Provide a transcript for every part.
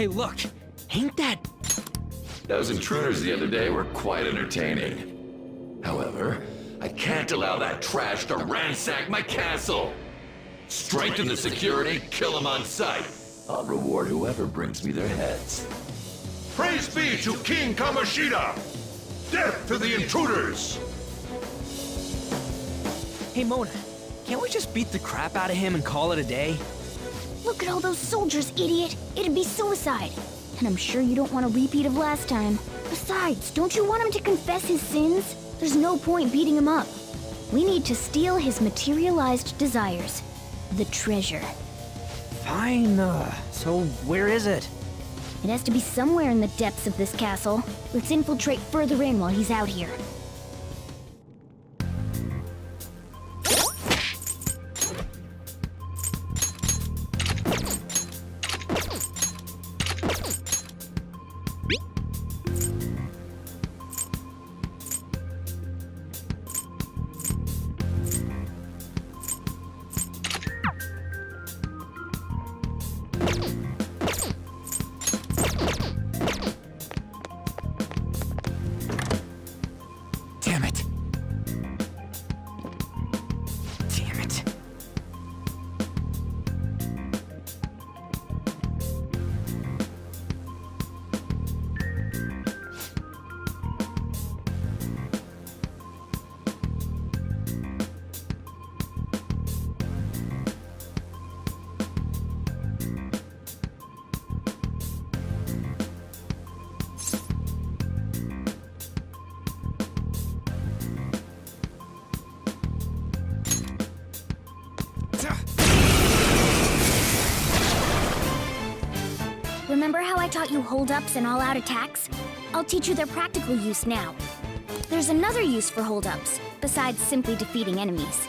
Hey, look! Ain't that... Those intruders the other day were quite entertaining. However, I can't allow that trash to ransack my castle! Strengthen the security, kill them on sight. I'll reward whoever brings me their heads. Praise be to King Kamoshida! Death to the intruders! Hey, Mona, can't we just beat the crap out of him and call it a day? Look at all those soldiers, idiot! It'd be suicide. And I'm sure you don't want a repeat of last time. Besides, don't you want him to confess his sins? There's no point beating him up. We need to steal his materialized desires. The treasure. Fine, so where is it? It has to be somewhere in the depths of this castle. Let's infiltrate further in while he's out here. Damn it. Damn it. Remember how I taught you hold-ups and all-out attacks? I'll teach you their practical use now. There's another use for hold-ups, besides simply defeating enemies.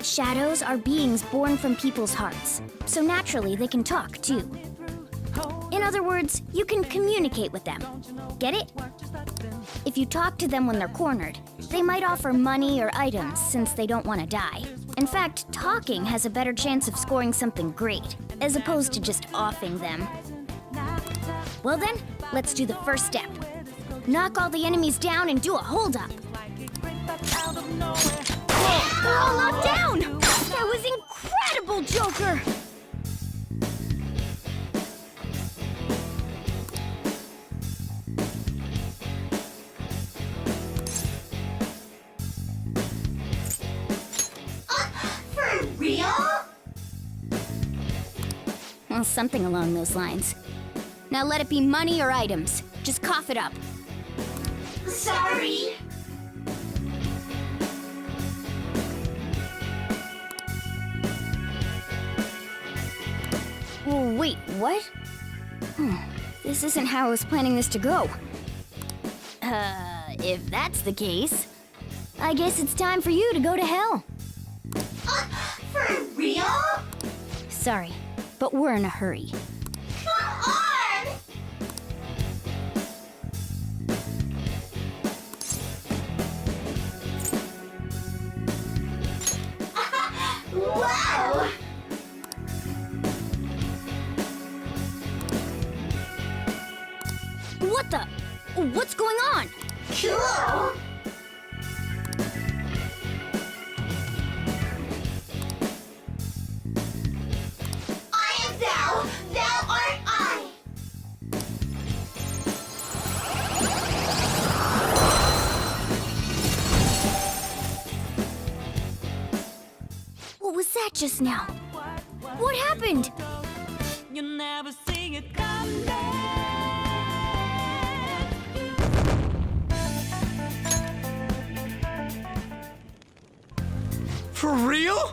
Shadows are beings born from people's hearts, so naturally they can talk, too. In other words, you can communicate with them. Get it? If you talk to them when they're cornered, they might offer money or items since they don't want to die. In fact, talking has a better chance of scoring something great, as opposed to just offing them. Well then, let's do the first step. Knock all the enemies down and do a hold-up. They're all locked down! That was incredible, Joker! For real? Well, something along those lines. Now let it be money or items. Just cough it up. Sorry. Oh, wait, what? This isn't how I was planning this to go. If that's the case, I guess it's time for you to go to hell. For real? Sorry, but we're in a hurry. Come on! Wow! What the? What's going on? Cool! I am thou, thou art I! What was that just now? What happened? You never see it coming. For real?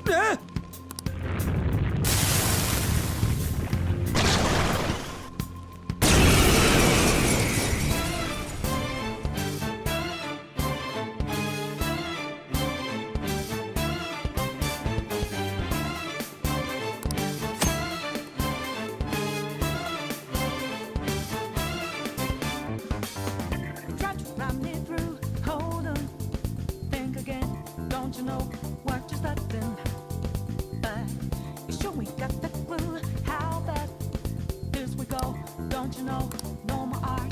Ah! we got the clue how bad this we go. Don't you know? No more art.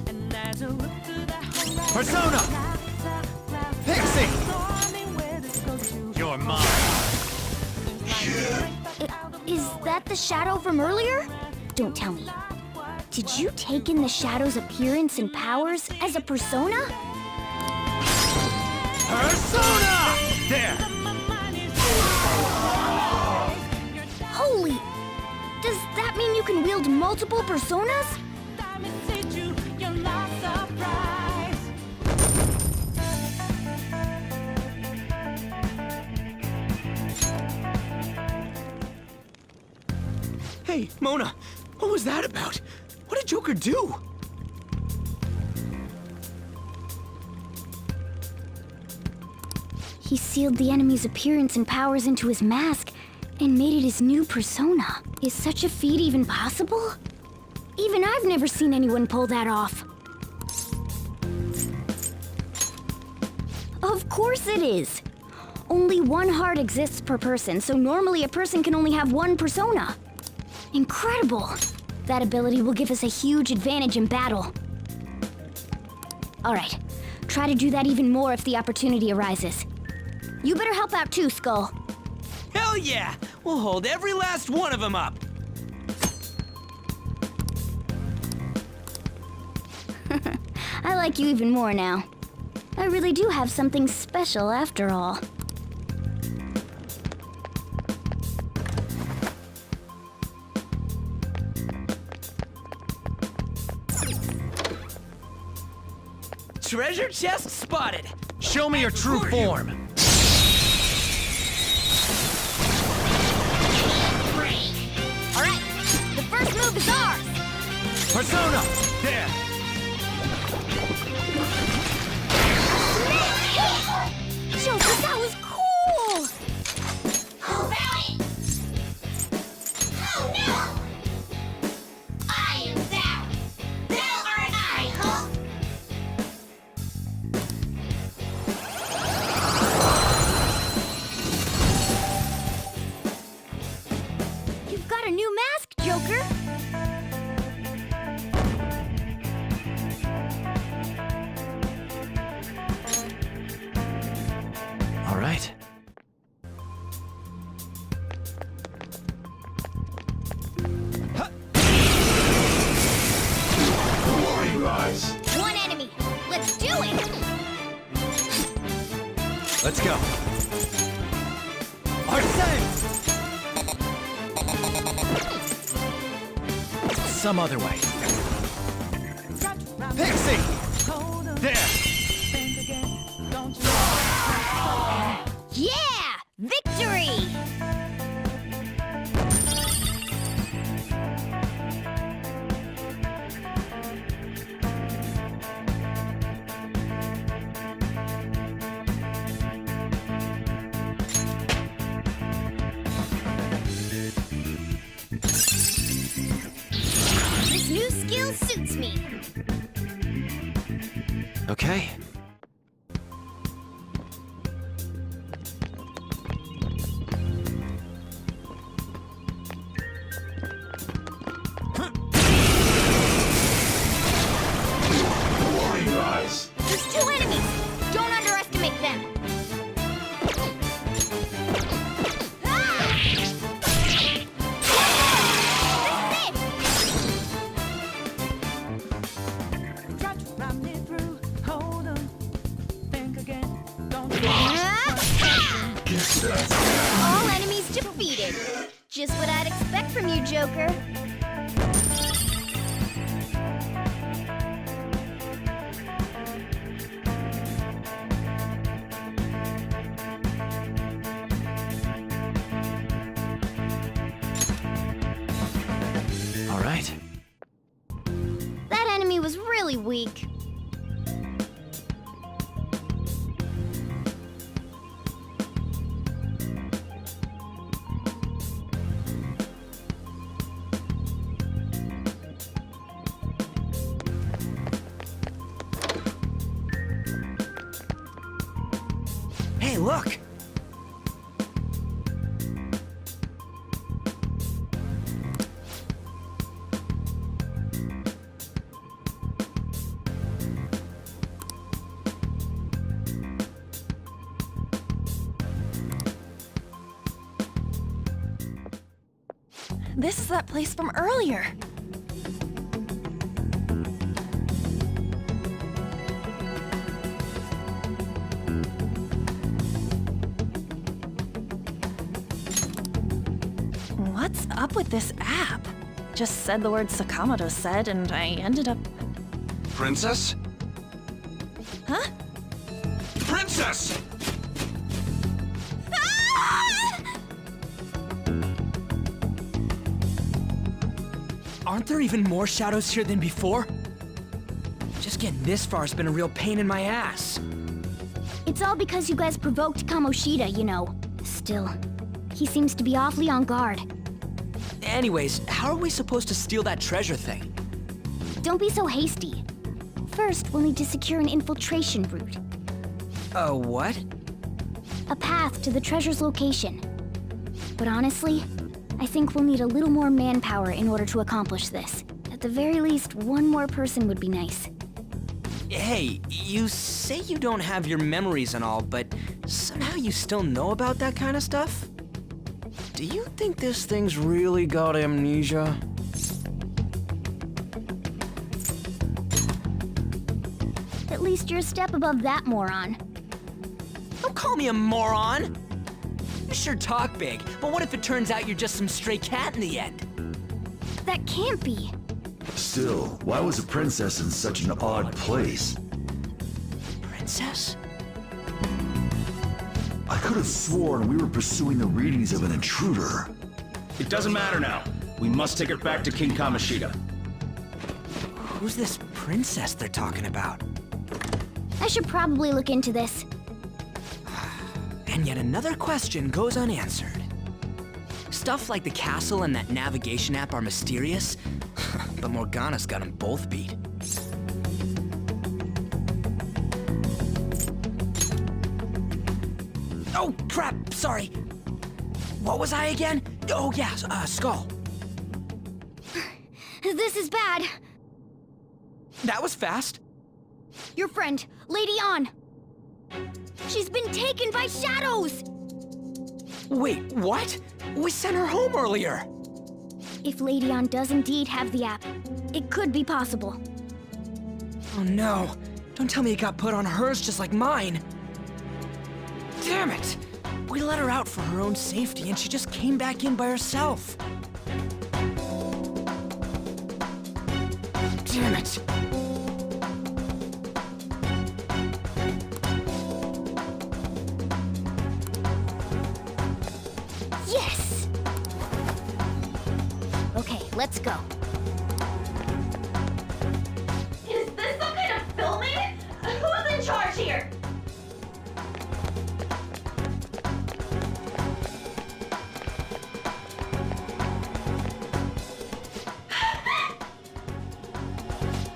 And as you look to the horizon, Persona! Pixie! You're mine. Is that the shadow from earlier? Don't tell me. Did you take in the shadow's appearance and powers as a persona? Persona! There! Holy! Does that mean you can wield multiple personas? Hey, Mona, what was that about? What did Joker do? He sealed the enemy's appearance and powers into his mask and made it his new persona. Is such a feat even possible? Even I've never seen anyone pull that off. Of course it is. Only one heart exists per person, so normally a person can only have one persona. Incredible! That ability will give us a huge advantage in battle. Alright, try to do that even more if the opportunity arises. You better help out too, Skull. Hell yeah! We'll hold every last one of them up! I like you even more now. I really do have something special after all. Treasure chest spotted! Show me your true form. Alright, the first move is ours! Persona! There! Joker, that was cool! How about it? Oh no! I am thou. Thou art I, huh? You've got a new mask, Joker! All right. Who are you guys? One enemy! Let's do it! Let's go. Arsene! Some other way. Pixie! There! Yeah! Victory! This new skill suits me. Okay. Who are you guys? There's two enemies! Don't underestimate them! Ah! This is it! All enemies defeated! Just what I'd expect from you, Joker. All right. That enemy was really weak. Hey, look! This is that place from earlier. What's up with this app? Just said the word Sakamoto said, and I ended up... Princess? Huh? Princess! Aren't there even more shadows here than before? Just getting this far has been a real pain in my ass. It's all because you guys provoked Kamoshida, you know. Still, he seems to be awfully on guard. Anyways, how are we supposed to steal that treasure thing? Don't be so hasty. First, we'll need to secure an infiltration route. What? A path to the treasure's location. But honestly, I think we'll need a little more manpower in order to accomplish this. At the very least, one more person would be nice. Hey, you say you don't have your memories and all, but somehow you still know about that kind of stuff? Do you think this thing's really got amnesia? At least you're a step above that moron. Don't call me a moron! You sure talk big, but what if it turns out you're just some stray cat in the end? That can't be. Still, why was a princess in such an odd place? Princess? I could have sworn we were pursuing the readings of an intruder. It doesn't matter now. We must take it back to King Kamoshida. Who's this princess they're talking about? I should probably look into this. And yet another question goes unanswered. Stuff like the castle and that navigation app are mysterious, but Morgana's got them both beat. Oh, crap, sorry. What was I again? Oh, yeah, Skull. This is bad. That was fast. Your friend, Lady An. She's been taken by shadows! Wait, what? We sent her home earlier. If Lady An does indeed have the app, it could be possible. Oh no, don't tell me it got put on hers just like mine. Damn it! We let her out for her own safety and she just came back in by herself. Damn it! Yes! Okay, let's go. Is this some kind of filming? Who's in charge here?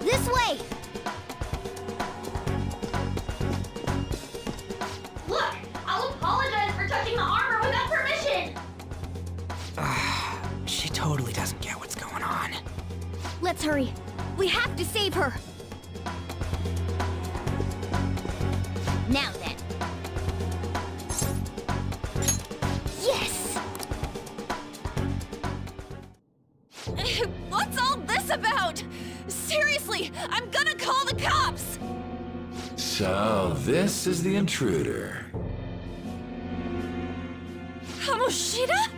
This way! Look, I'll apologize for touching the armor without permission. She totally doesn't get what's going on. Let's hurry. We have to save her. Now then. Yes! What's all this about? Seriously, I'm gonna call the cops! So, this is the intruder. Kamoshida?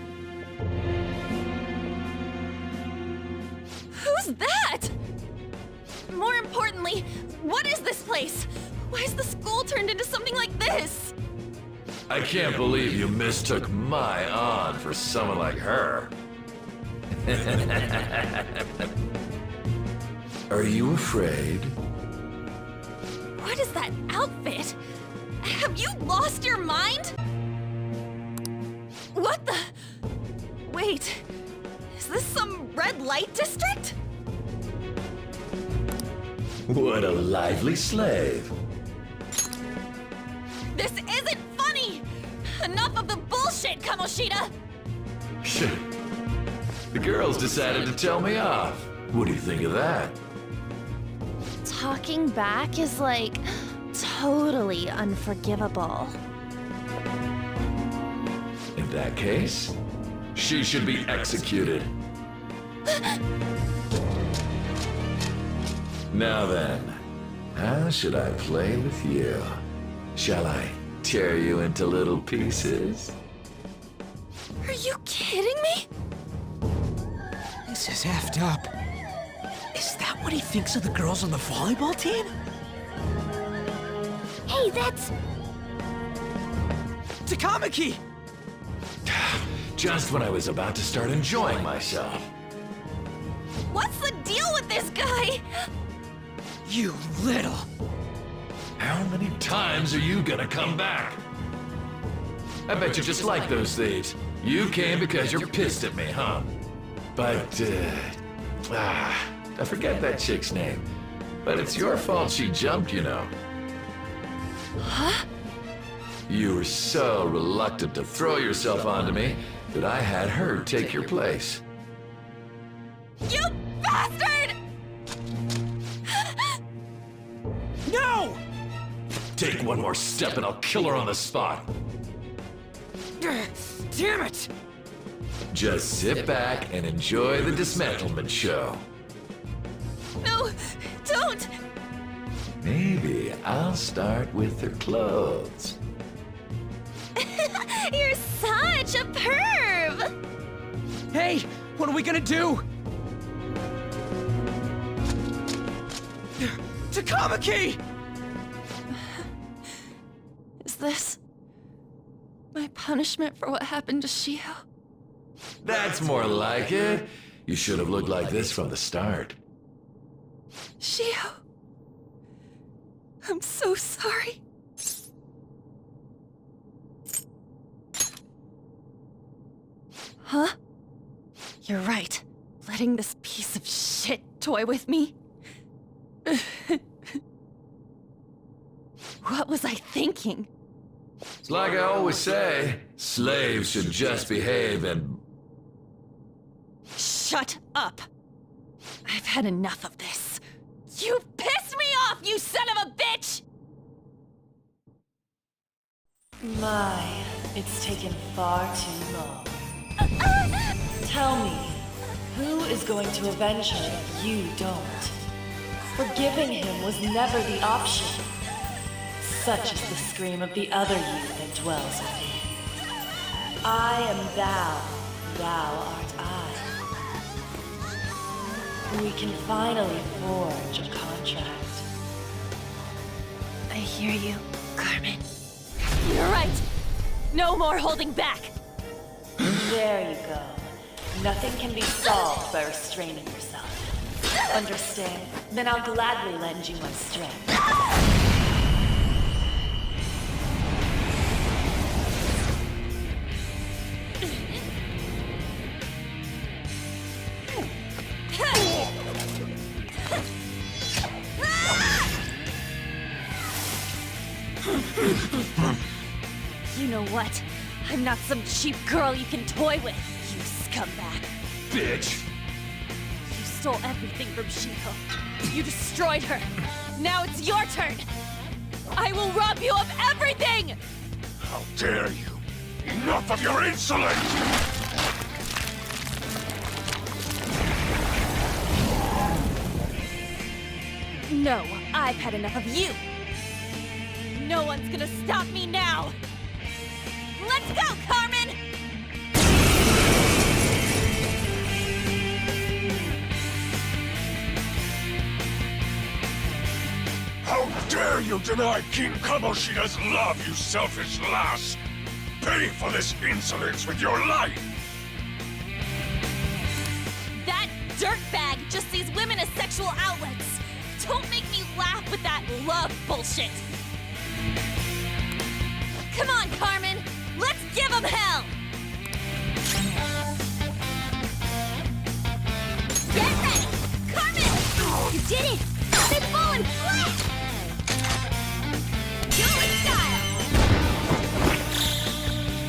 Who's that? More importantly, what is this place? Why is the school turned into something like this? I can't believe you mistook my aunt for someone like her. Are you afraid? What is that outfit? Have you lost your mind? What the? Wait, is this some red light district? What a lively slave. This isn't funny! Enough of the bullshit, Kamoshida! The girls decided to tell me off. What do you think of that? Talking back is like totally unforgivable. In that case, she should be executed. Now then, how should I play with you? Shall I tear you into little pieces? Are you kidding me? This is effed up. Is that what he thinks of the girls on the volleyball team? Hey, that's... Takamaki! Just when I was about to start enjoying myself. What's the deal with this guy? You little... How many times are you gonna come back? I bet you just like those thieves. You came because you're pissed at me, huh? But, I forget that chick's name. But it's your fault she jumped, you know. Huh? You were so reluctant to throw yourself onto me that I had her take your place. You bastard! No! Take one more step and I'll kill her on the spot. Damn it! Just sit back and enjoy the dismantlement show. No, don't! Maybe I'll start with her clothes. You're such a perv! Hey, what are we gonna do? Takamaki! Is this my punishment for what happened to Shio? That's more like it. You should have looked like this from the start. Shio, I'm so sorry. Huh? You're right. Letting this piece of shit toy with me? What was I thinking? It's like I always say, slaves should just behave and... Shut up! I've had enough of this. You pissed me off, you son of a bitch! My, it's taken far too long. Tell me, who is going to avenge her if you don't? Forgiving him was never the option. Such is the scream of the other you that dwells within. I am thou, thou art I. We can finally forge a contract. I hear you, Carmen. You're right. No more holding back. There you go. Nothing can be solved by restraining yourself. Understand? Then I'll gladly lend you my strength. You know what? I'm not some cheap girl you can toy with, you scumbag. Bitch! You stole everything from Shiko. You destroyed her. Now it's your turn. I will rob you of everything! How dare you! Enough of your insolence! No, I've had enough of you. No one's gonna stop me now. Let's go, Carmen! How dare you deny King Kamoshida's love, you selfish lass! Pay for this insolence with your life! That dirtbag just sees women as sexual outlets. Don't make me laugh with that love bullshit. Come on, Carmen. Let's give him hell! Get ready! Carmen! You did it! They've fallen flat! Do it in style!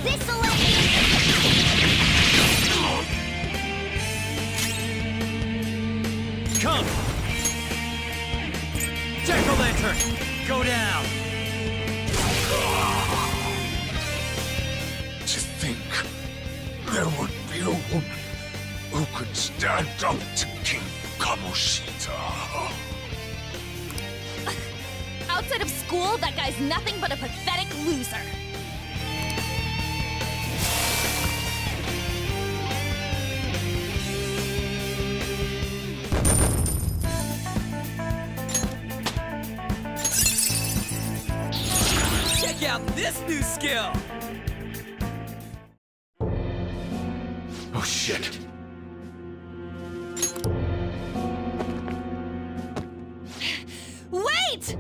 This'll Come! Jack-o'-lantern, go down! To think there would be a woman Who could stand up to King Kamoshida? Outside of school, that guy's nothing but a pathetic loser. Check out this new skill! Oh shit. Wait!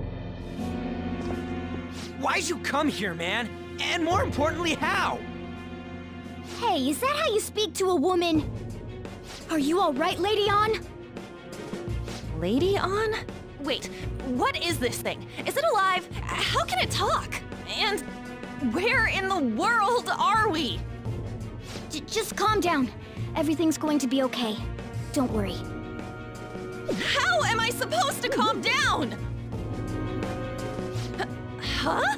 Why'd you come here, man? And more importantly, how? Hey, is that how you speak to a woman? Are you alright, Lady On? Lady On? Wait, what is this thing? Is it alive? How can it talk? And where in the world are we? Just calm down. Everything's going to be okay. Don't worry. How am I supposed to calm down? Huh?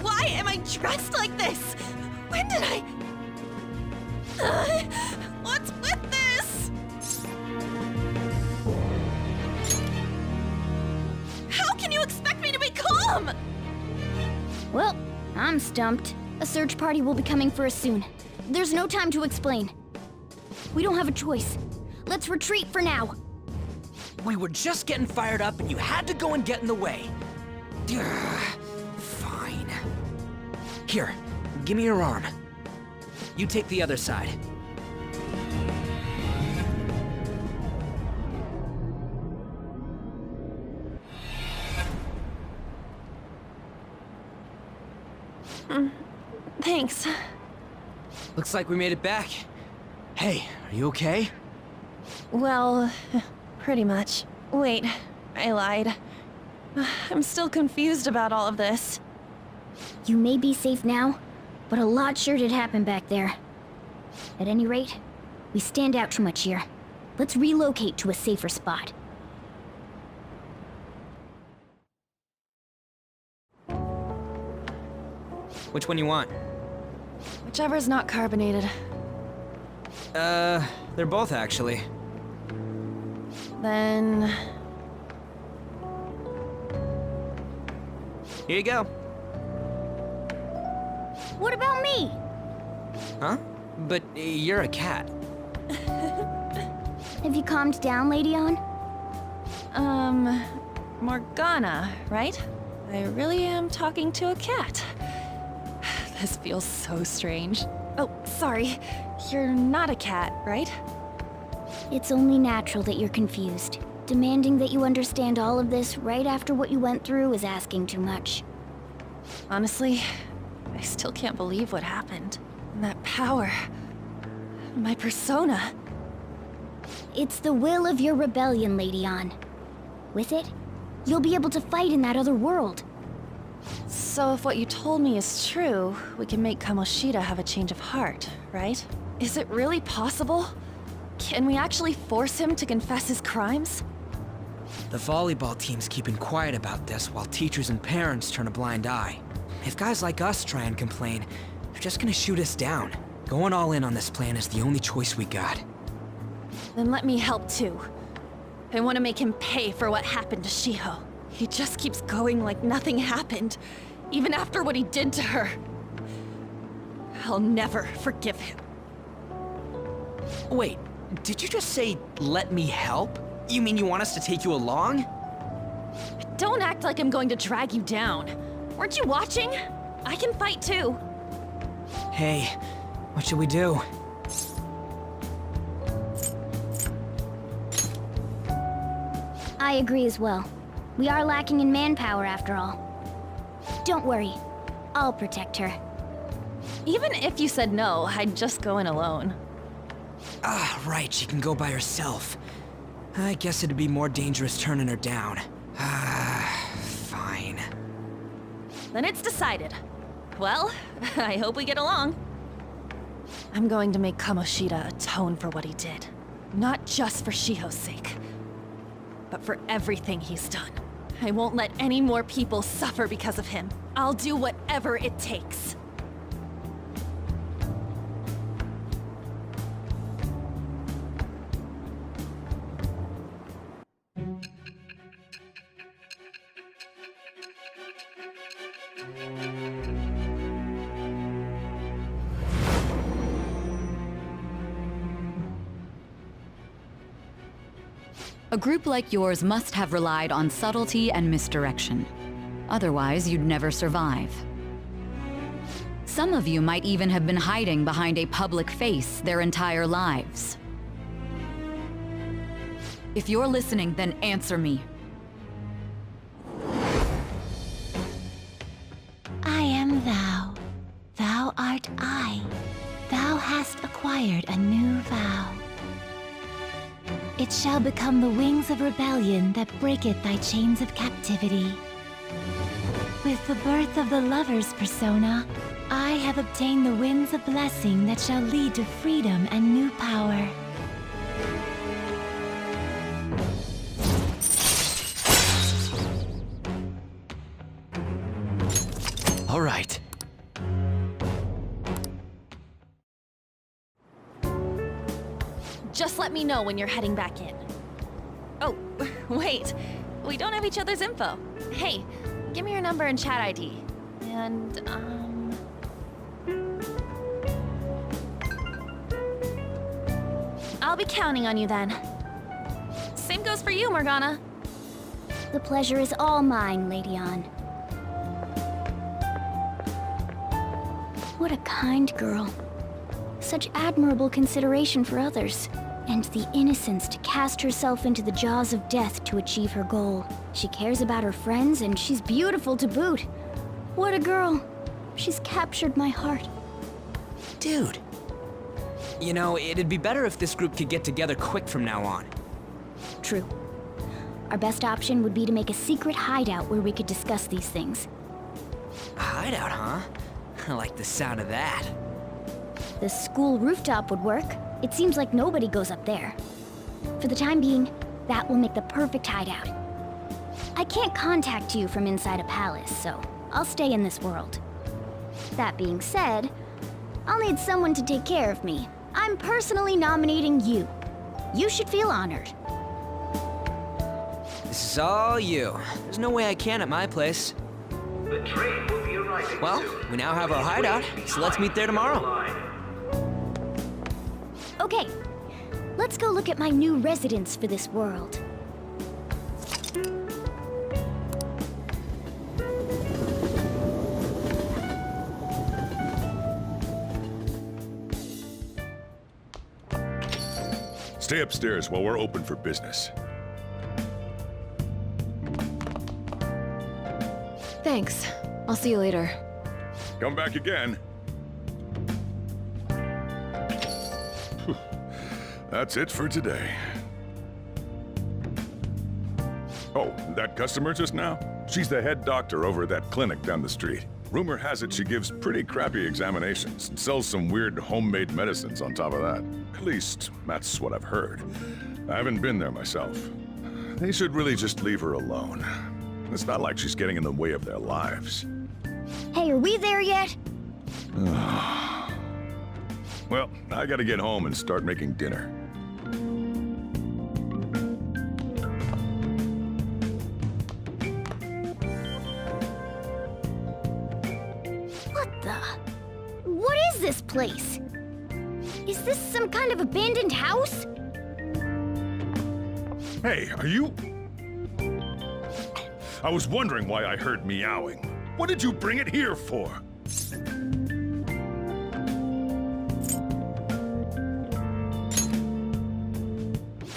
Why am I dressed like this? When did I... what's with this? How can you expect me to be calm? Well, I'm stumped. A search party will be coming for us soon. There's no time to explain. We don't have a choice. Let's retreat for now. We were just getting fired up and you had to go and get in the way. Fine. Here, give me your arm. You take the other side. Thanks. Looks like we made it back. Hey, are you okay? Well, pretty much. Wait, I lied. I'm still confused about all of this. You may be safe now, but a lot sure did happen back there. At any rate, we stand out too much here. Let's relocate to a safer spot. Which one you want? Whichever's not carbonated. They're both actually. Then... Here you go. What about me? Huh? But you're a cat. Have you calmed down, Lady On? Morgana, right? I really am talking to a cat. This feels so strange. Oh, sorry. You're not a cat, right? It's only natural that you're confused. Demanding that you understand all of this right after what you went through is asking too much. Honestly, I still can't believe what happened. And that power. My persona. It's the will of your rebellion, Lady On. With it, you'll be able to fight in that other world. So if what you told me is true, we can make Kamoshida have a change of heart, right? Is it really possible? Can we actually force him to confess his crimes? The volleyball team's keeping quiet about this while teachers and parents turn a blind eye. If guys like us try and complain, they're just gonna shoot us down. Going all in on this plan is the only choice we got. Then let me help too. I want to make him pay for what happened to Shiho. He just keeps going like nothing happened, even after what he did to her. I'll never forgive him. Wait, did you just say, let me help? You mean you want us to take you along? Don't act like I'm going to drag you down. Weren't you watching? I can fight too. Hey, what should we do? I agree as well. We are lacking in manpower after all. Don't worry. I'll protect her. Even if you said no, I'd just go in alone. Ah, right, she can go by herself. I guess it'd be more dangerous turning her down. Ah, fine. Then it's decided. Well, I hope we get along. I'm going to make Kamoshida atone for what he did. Not just for Shiho's sake, but for everything he's done. I won't let any more people suffer because of him. I'll do whatever it takes. A group like yours must have relied on subtlety and misdirection. Otherwise, you'd never survive. Some of you might even have been hiding behind a public face their entire lives. If you're listening, then answer me. I am thou. Thou art I. Thou hast acquired a new vow. It shall become the wings of rebellion that breaketh thy chains of captivity. With the birth of the lover's persona, I have obtained the winds of blessing that shall lead to freedom and new power. All right. Just let me know when you're heading back in. Oh, wait. We don't have each other's info. Hey, give me your number and chat ID. And, I'll be counting on you then. Same goes for you, Morgana. The pleasure is all mine, Lady Ann. What a kind girl. Such admirable consideration for others. And the innocence to cast herself into the jaws of death to achieve her goal. She cares about her friends, and she's beautiful to boot. What a girl. She's captured my heart. Dude. You know, it'd be better if this group could get together quick from now on. True. Our best option would be to make a secret hideout where we could discuss these things. A hideout, huh? I like the sound of that. The school rooftop would work. It seems like nobody goes up there. For the time being, that will make the perfect hideout. I can't contact you from inside a palace, so I'll stay in this world. That being said, I'll need someone to take care of me. I'm personally nominating you. You should feel honored. This is all you. There's no way I can at my place. The train will be arriving Well, soon. we now have our hideout, so let's meet there tomorrow. Okay, let's go look at my new residence for this world. Stay upstairs while we're open for business. Thanks. I'll see you later. Come back again. That's it for today. Oh, that customer just now? She's the head doctor over at that clinic down the street. Rumor has it she gives pretty crappy examinations and sells some weird homemade medicines on top of that. At least, that's what I've heard. I haven't been there myself. They should really just leave her alone. It's not like she's getting in the way of their lives. Hey, are we there yet? Well, I gotta get home and start making dinner. What is this place? Is this some kind of abandoned house? Hey, are you... I was wondering why I heard meowing. What did you bring it here for?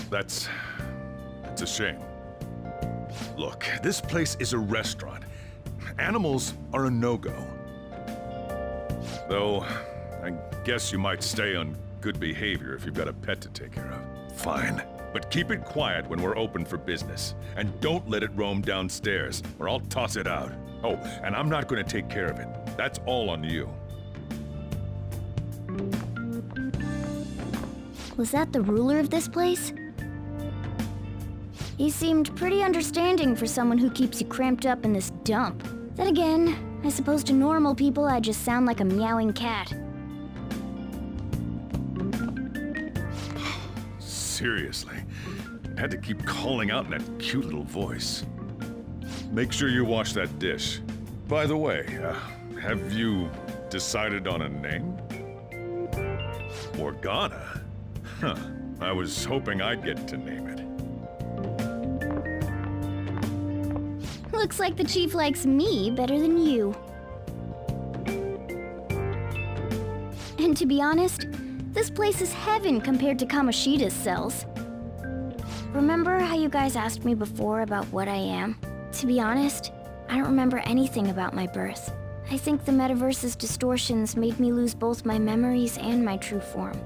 That's a shame. Look, this place is a restaurant. Animals are a no-go. Though, I guess you might stay on good behavior if you've got a pet to take care of. Fine. But keep it quiet when we're open for business. And don't let it roam downstairs, or I'll toss it out. Oh, and I'm not going to take care of it. That's all on you. Was that the ruler of this place? He seemed pretty understanding for someone who keeps you cramped up in this dump. Then again, I suppose to normal people I just sound like a meowing cat. Seriously, I had to keep calling out in that cute little voice. Make sure you wash that dish. By the way, have you decided on a name? Morgana? Huh, I was hoping I'd get to name it. Looks like the Chief likes me better than you. And to be honest, this place is heaven compared to Kamoshida's cells. Remember how you guys asked me before about what I am? To be honest, I don't remember anything about my birth. I think the metaverse's distortions made me lose both my memories and my true form.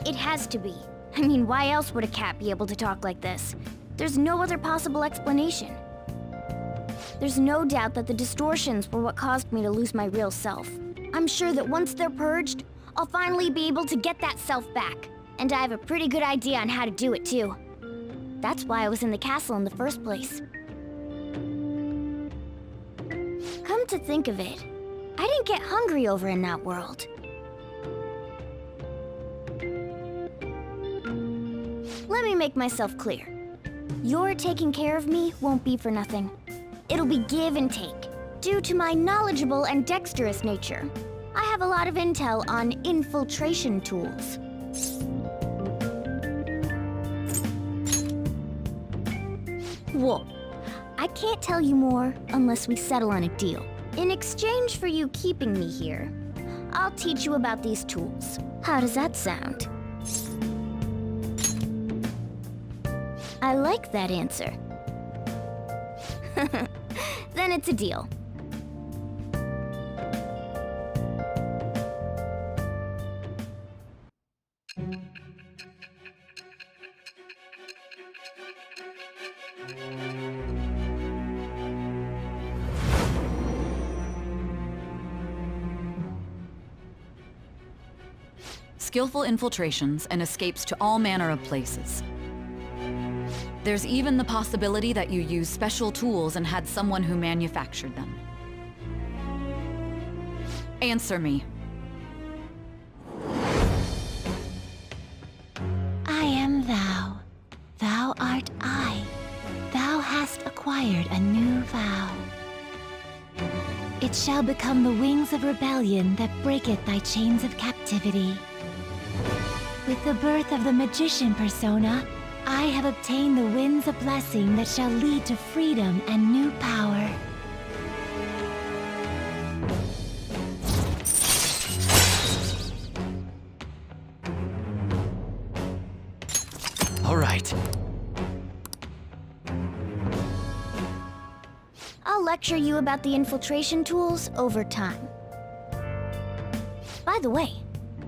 It has to be. I mean, why else would a cat be able to talk like this? There's no other possible explanation. There's no doubt that the distortions were what caused me to lose my real self. I'm sure that once they're purged, I'll finally be able to get that self back. And I have a pretty good idea on how to do it too. That's why I was in the castle in the first place. Come to think of it, I didn't get hungry over in that world. Let me make myself clear. Your taking care of me won't be for nothing. It'll be give and take. Due to my knowledgeable and dexterous nature, I have a lot of intel on infiltration tools. Whoa. I can't tell you more unless we settle on a deal. In exchange for you keeping me here, I'll teach you about these tools. How does that sound? I like that answer. Then it's a deal. Skillful infiltrations and escapes to all manner of places. There's even the possibility that you used special tools and had someone who manufactured them. Answer me. I am thou. Thou art I. Thou hast acquired a new vow. It shall become the wings of rebellion that breaketh thy chains of captivity. With the birth of the magician persona, I have obtained the winds of blessing that shall lead to freedom and new power. All right. I'll lecture you about the infiltration tools over time. By the way,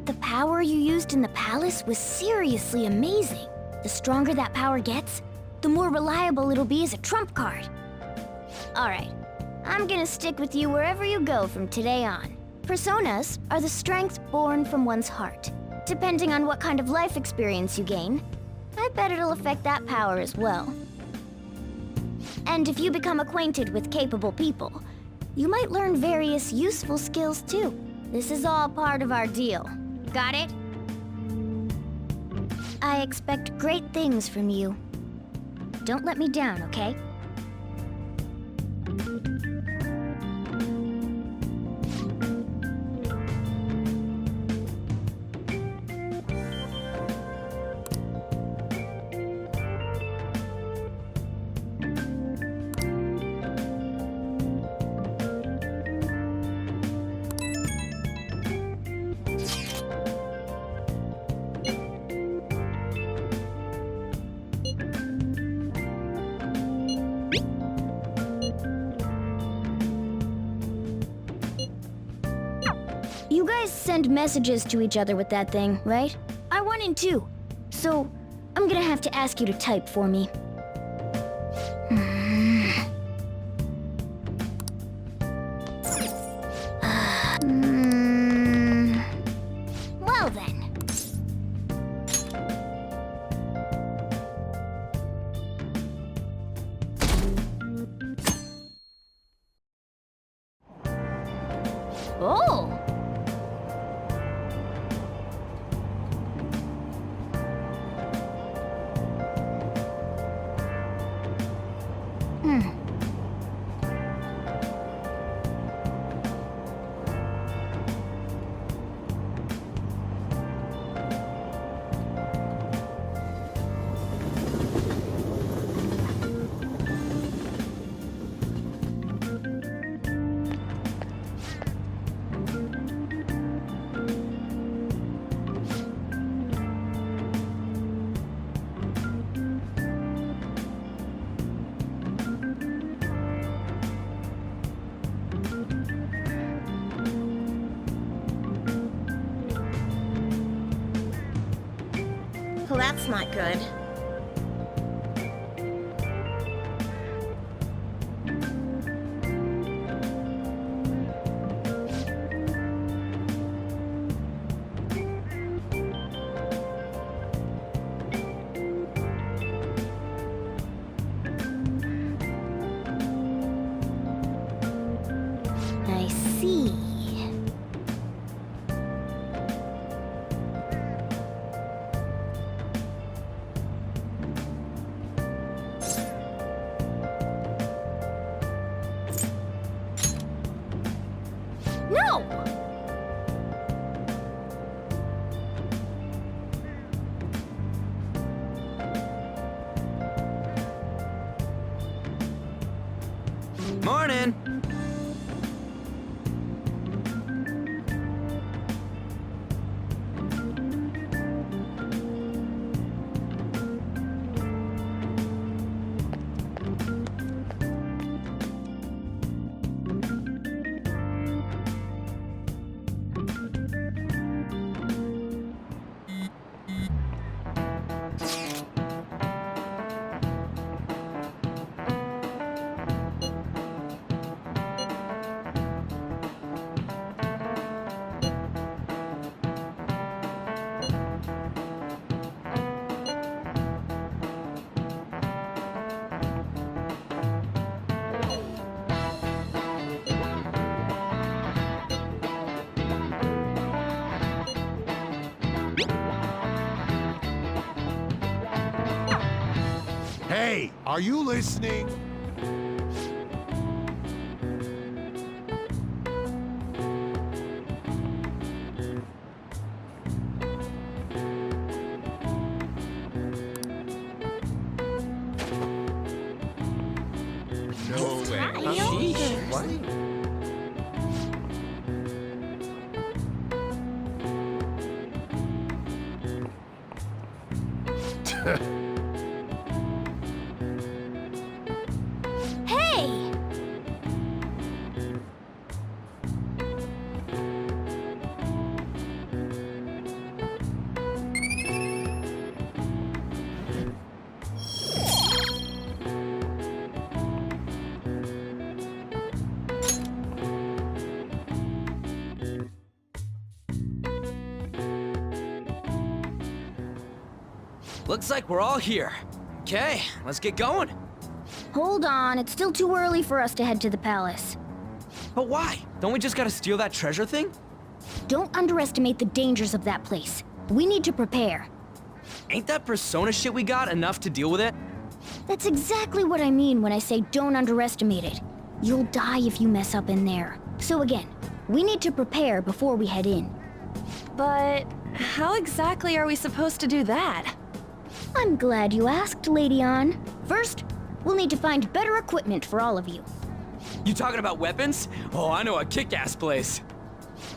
the power you used in the palace was seriously amazing. The stronger that power gets, the more reliable it'll be as a trump card. Alright, I'm gonna stick with you wherever you go from today on. Personas are the strength born from one's heart. Depending on what kind of life experience you gain, I bet it'll affect that power as well. And if you become acquainted with capable people, you might learn various useful skills too. This is all part of our deal. Got it? I expect great things from you. Don't let me down, okay? You guys send messages to each other with that thing, right? I want in too. So, I'm gonna have to ask you to type for me. Well then. Oh! Well, that's not good. I see. No! Morning! Hey, are you listening? No way. Hey! Looks like we're all here. Okay, let's get going. Hold on, it's still too early for us to head to the palace. But why? Don't we just gotta steal that treasure thing? Don't underestimate the dangers of that place. We need to prepare. Ain't that persona shit we got enough to deal with it? That's exactly what I mean when I say don't underestimate it. You'll die if you mess up in there. So again, we need to prepare before we head in. But how exactly are we supposed to do that? I'm glad you asked, Lady An. First, we'll need to find better equipment for all of you. You talking about weapons? Oh, I know a kick-ass place.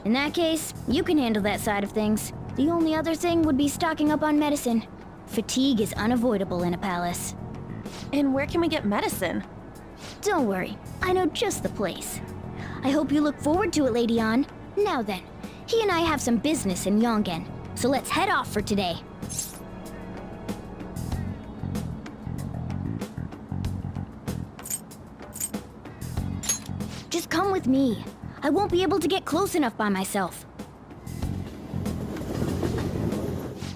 In that case, you can handle that side of things. The only other thing would be stocking up on medicine. Fatigue is unavoidable in a palace. And where can we get medicine? Don't worry, I know just the place. I hope you look forward to it, Lady An. Now then, he and I have some business in Yongen, so let's head off for today. Just come with me. I won't be able to get close enough by myself.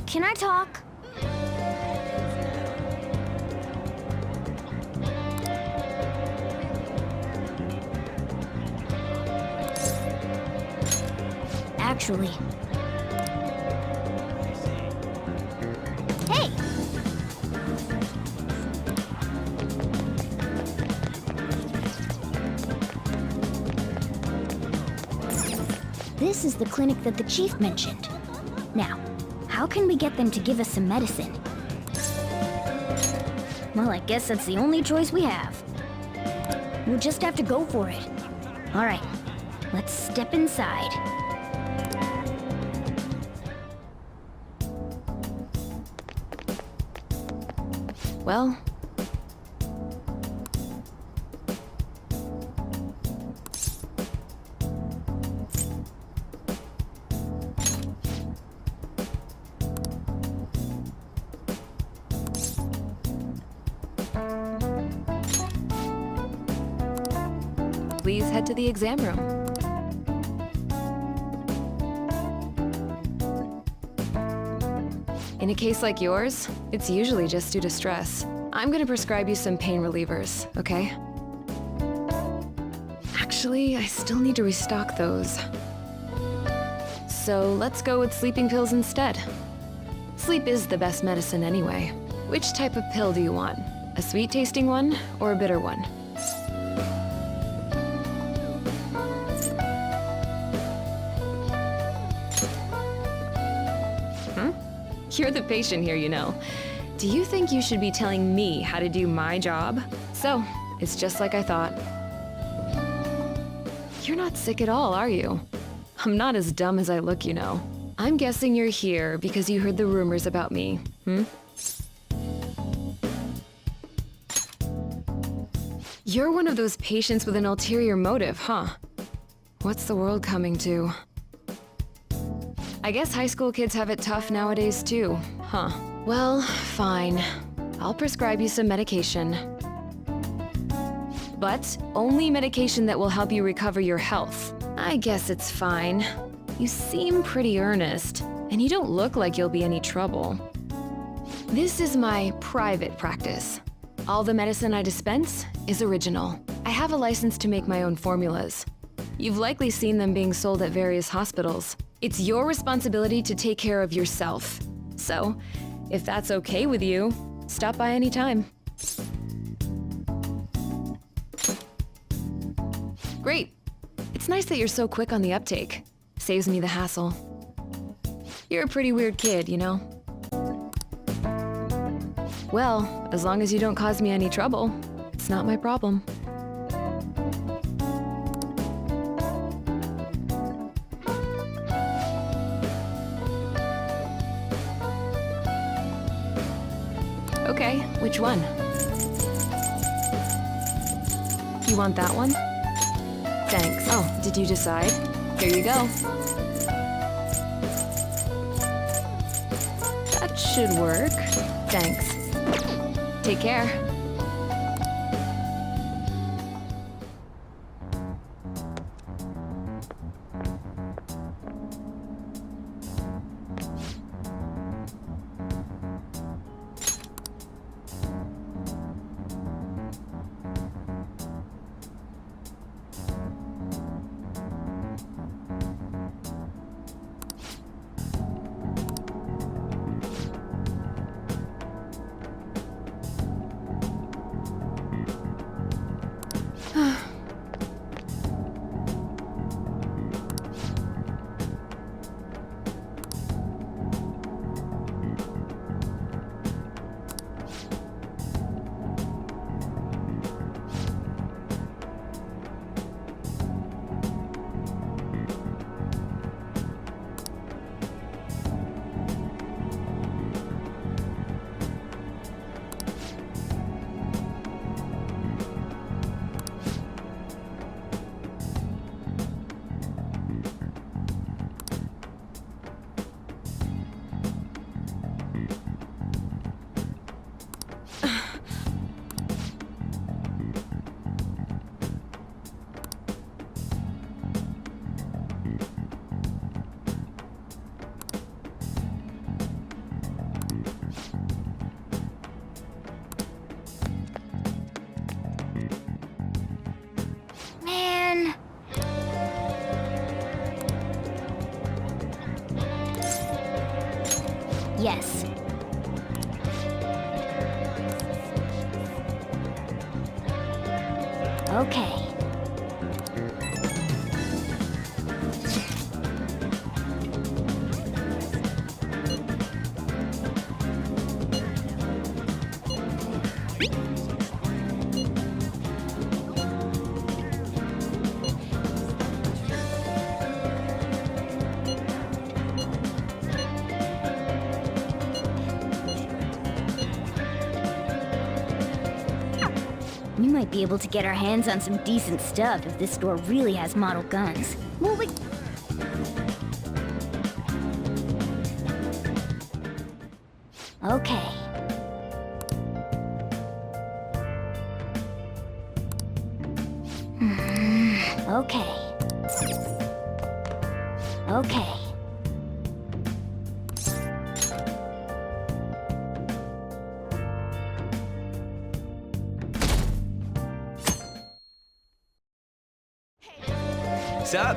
Can I talk? Actually. Hey! This is the clinic that the chief mentioned. Now, how can we get them to give us some medicine? Well, I guess that's the only choice we have. We'll just have to go for it. All right, let's step inside. Well, please head to the exam room. In a case like yours, it's usually just due to stress. I'm gonna prescribe you some pain relievers, okay? Actually, I still need to restock those. So let's go with sleeping pills instead. Sleep is the best medicine anyway. Which type of pill do you want? A sweet-tasting one or a bitter one? You're the patient here, you know. Do you think you should be telling me how to do my job? So, it's just like I thought. You're not sick at all, are you? I'm not as dumb as I look, you know. I'm guessing you're here because you heard the rumors about me, You're one of those patients with an ulterior motive, huh? What's the world coming to? I guess high school kids have it tough nowadays too, huh? Well, fine. I'll prescribe you some medication. But only medication that will help you recover your health. I guess it's fine. You seem pretty earnest, and you don't look like you'll be any trouble. This is my private practice. All the medicine I dispense is original. I have a license to make my own formulas. You've likely seen them being sold at various hospitals. It's your responsibility to take care of yourself. So, if that's okay with you, stop by anytime. Great. It's nice that you're so quick on the uptake. Saves me the hassle. You're a pretty weird kid, you know? Well, as long as you don't cause me any trouble, it's not my problem. Okay, which one? You want that one? Thanks. Oh, did you decide? Here you go. That should work. Thanks. Take care. Man. Yes. Okay. We might be able to get our hands on some decent stuff if this store really has model guns. Well, we... Okay. Okay. Okay. What's up?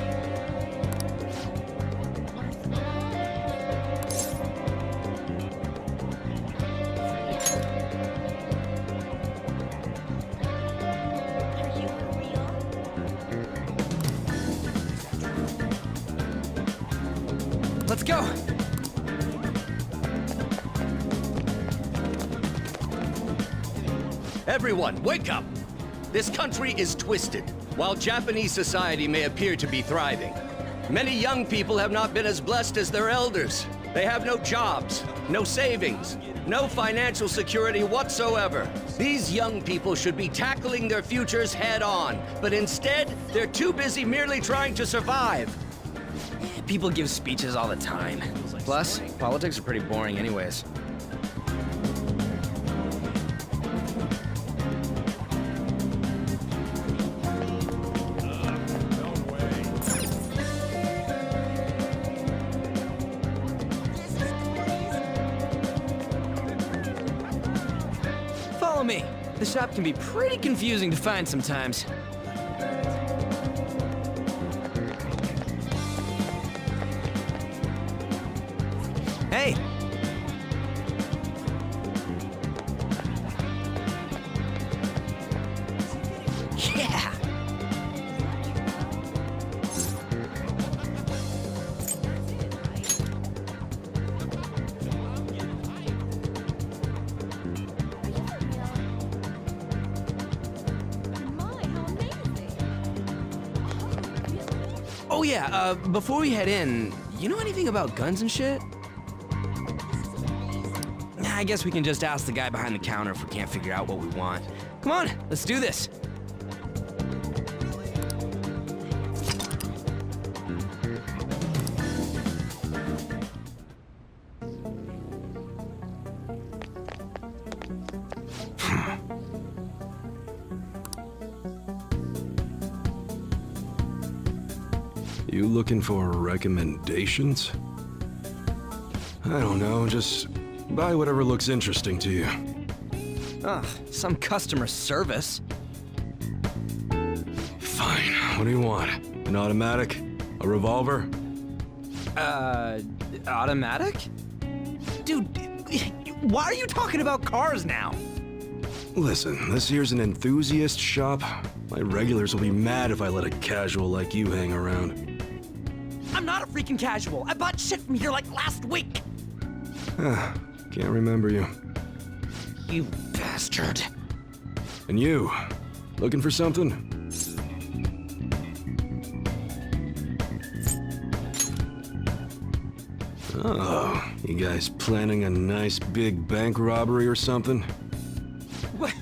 Let's go! Everyone, wake up! This country is twisted. While Japanese society may appear to be thriving, many young people have not been as blessed as their elders. They have no jobs, no savings, no financial security whatsoever. These young people should be tackling their futures head on, but instead, they're too busy merely trying to survive. People give speeches all the time. Plus, politics are pretty boring anyways. Follow me. The shop can be pretty confusing to find sometimes. Hey! Yeah! Oh yeah, before we head in, you know anything about guns and shit? I guess we can just ask the guy behind the counter if we can't figure out what we want. Come on, let's do this. You looking for recommendations? I don't know, just buy whatever looks interesting to you. Ugh, some customer service. Fine, what do you want? An automatic? A revolver? Automatic? Dude, why are you talking about cars now? Listen, this here's an enthusiast shop. My regulars will be mad if I let a casual like you hang around. I'm not a freaking casual. I bought shit from here like last week. Can't remember you. You bastard. And you, looking for something? Oh, you guys planning a nice big bank robbery or something? What?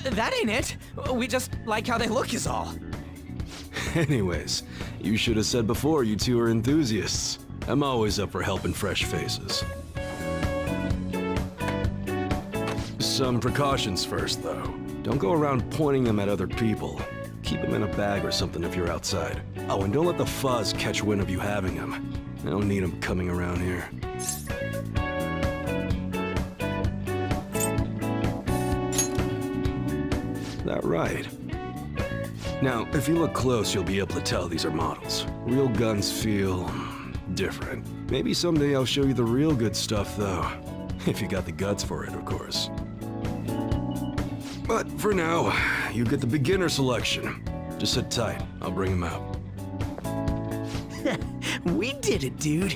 That ain't it. We just like how they look is all. Anyways, you should have said before you two are enthusiasts. I'm always up for helping fresh faces. Some precautions first, though. Don't go around pointing them at other people. Keep them in a bag or something if you're outside. Oh, and don't let the fuzz catch wind of you having them. I don't need them coming around here. That right? Now, if you look close, you'll be able to tell these are models. Real guns feel different. Maybe someday I'll show you the real good stuff, though. If you got the guts for it, of course. But for now, you get the beginner selection. Just sit tight. I'll bring him out. We did it, dude.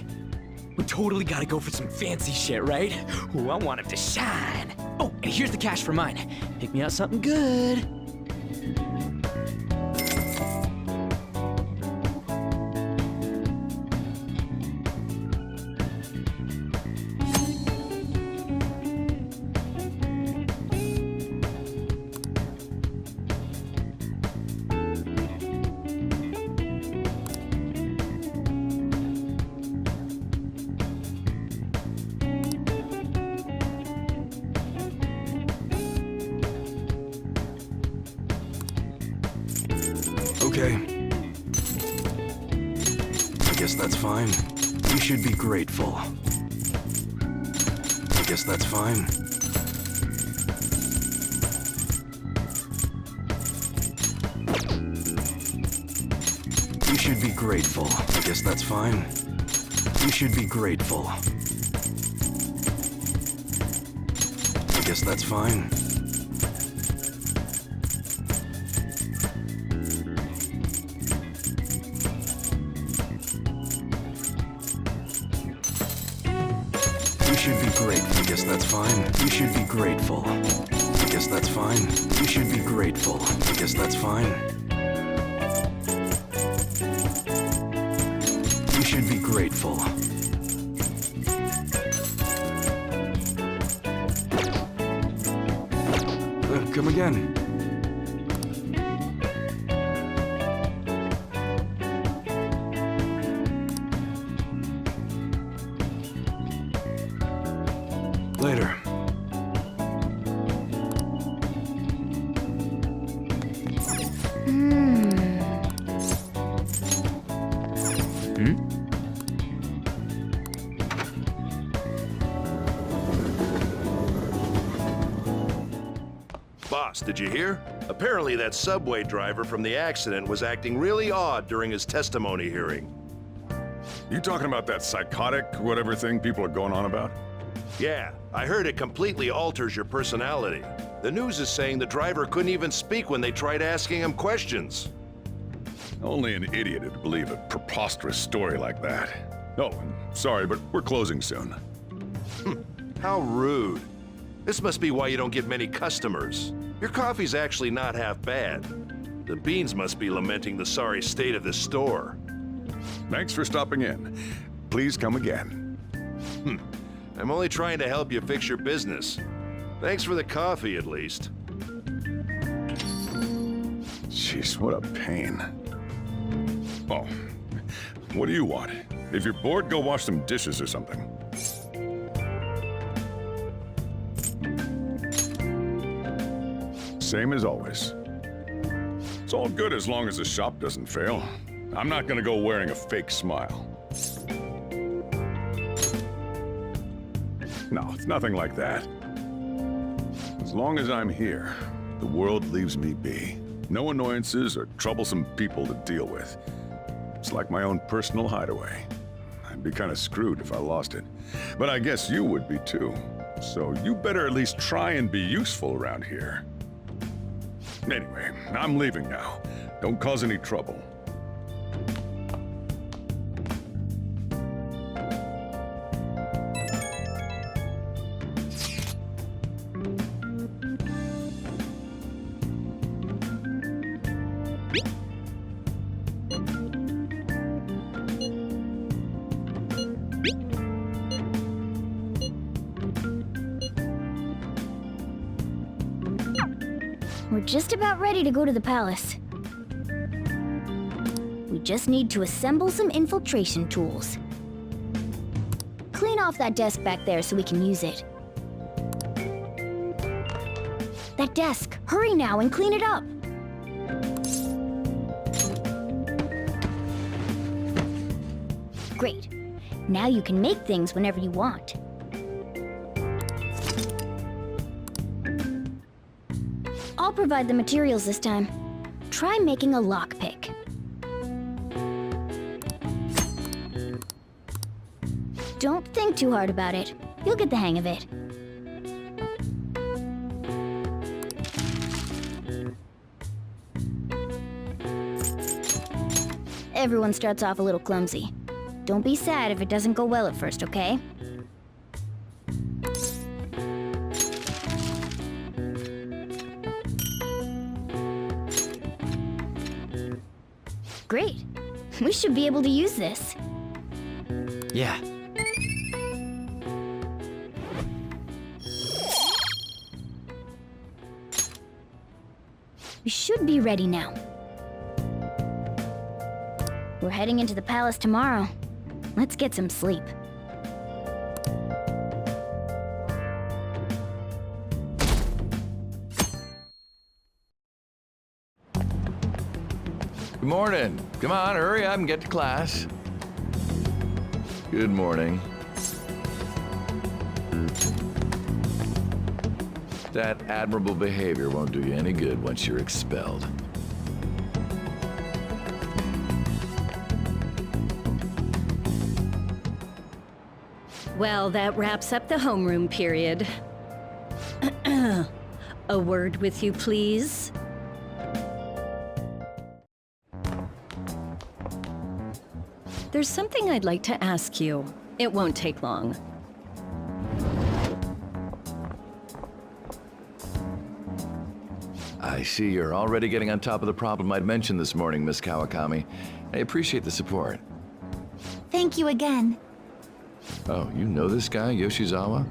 We totally gotta go for some fancy shit, right? Ooh, I want him to shine. Oh, and here's the cash for mine. Pick me out something good. guess that's fine. You should be grateful. I guess that's fine. You should be grateful. I guess that's fine. You should be grateful. I guess that's fine. You should be grateful. I guess that's fine. You should be grateful. I guess that's fine. You should be grateful. I guess that's fine. You should be grateful. Come again. Later. Boss, did you hear? Apparently that subway driver from the accident was acting really odd during his testimony hearing. You talking about that psychotic whatever thing people are going on about? Yeah, I heard it completely alters your personality. The news is saying the driver couldn't even speak when they tried asking him questions. Only an idiot would believe a preposterous story like that. Oh, and sorry, but we're closing soon. How rude. This must be why you don't get many customers. Your coffee's actually not half bad. The beans must be lamenting the sorry state of this store. Thanks for stopping in. Please come again. I'm only trying to help you fix your business. Thanks for the coffee, at least. Jeez, what a pain. Oh, what do you want? If you're bored, go wash some dishes or something. Same as always. It's all good as long as the shop doesn't fail. I'm not gonna go wearing a fake smile. No, it's nothing like that. As long as I'm here, the world leaves me be. No annoyances or troublesome people to deal with. It's like my own personal hideaway. I'd be kind of screwed if I lost it. But I guess you would be too. So you better at least try and be useful around here. Anyway, I'm leaving now. Don't cause any trouble. We're just about ready to go to the palace. We just need to assemble some infiltration tools. Clean off that desk back there so we can use it. That desk! Hurry now and clean it up! Great. Now you can make things whenever you want. I'll provide the materials this time. Try making a lockpick. Don't think too hard about it. You'll get the hang of it. Everyone starts off a little clumsy. Don't be sad if it doesn't go well at first, okay? Great. We should be able to use this. Yeah. We should be ready now. We're heading into the palace tomorrow. Let's get some sleep. Good morning. Come on, hurry up and get to class. Good morning. That admirable behavior won't do you any good once you're expelled. Well, that wraps up the homeroom period. A word with you, please? There's something I'd like to ask you. It won't take long. I see you're already getting on top of the problem I'd mentioned this morning, Miss Kawakami. I appreciate the support. Thank you again. Oh, you know this guy, Yoshizawa?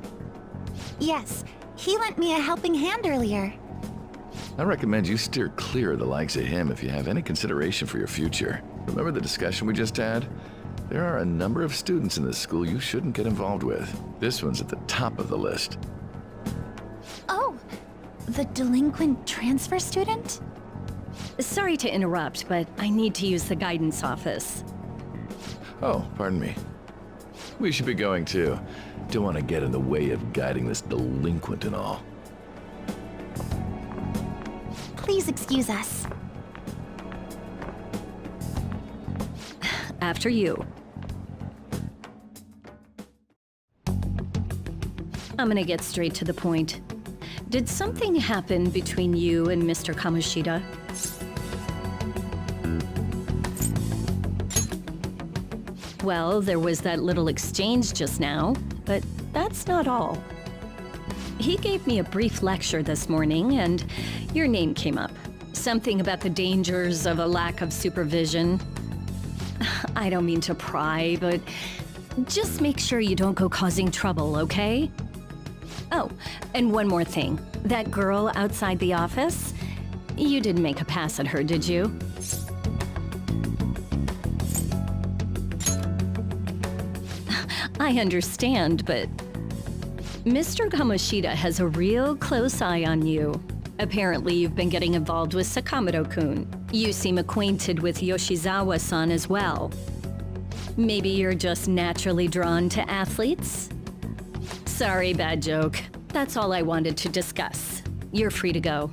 Yes, he lent me a helping hand earlier. I recommend you steer clear of the likes of him if you have any consideration for your future. Remember the discussion we just had? There are a number of students in this school you shouldn't get involved with. This one's at the top of the list. Oh, the delinquent transfer student? Sorry to interrupt, but I need to use the guidance office. Oh, pardon me. We should be going too. Don't want to get in the way of guiding this delinquent and all. Please excuse us. After you. I'm gonna get straight to the point. Did something happen between you and Mr. Kamoshida? Well, there was that little exchange just now, but that's not all. He gave me a brief lecture this morning, and your name came up. Something about the dangers of a lack of supervision. I don't mean to pry, but just make sure you don't go causing trouble, okay? Oh, and one more thing. That girl outside the office, you didn't make a pass at her, did you? I understand, but Mr. Kamoshida has a real close eye on you. Apparently, you've been getting involved with Sakamoto-kun. You seem acquainted with Yoshizawa-san as well. Maybe you're just naturally drawn to athletes? Sorry, bad joke. That's all I wanted to discuss. You're free to go.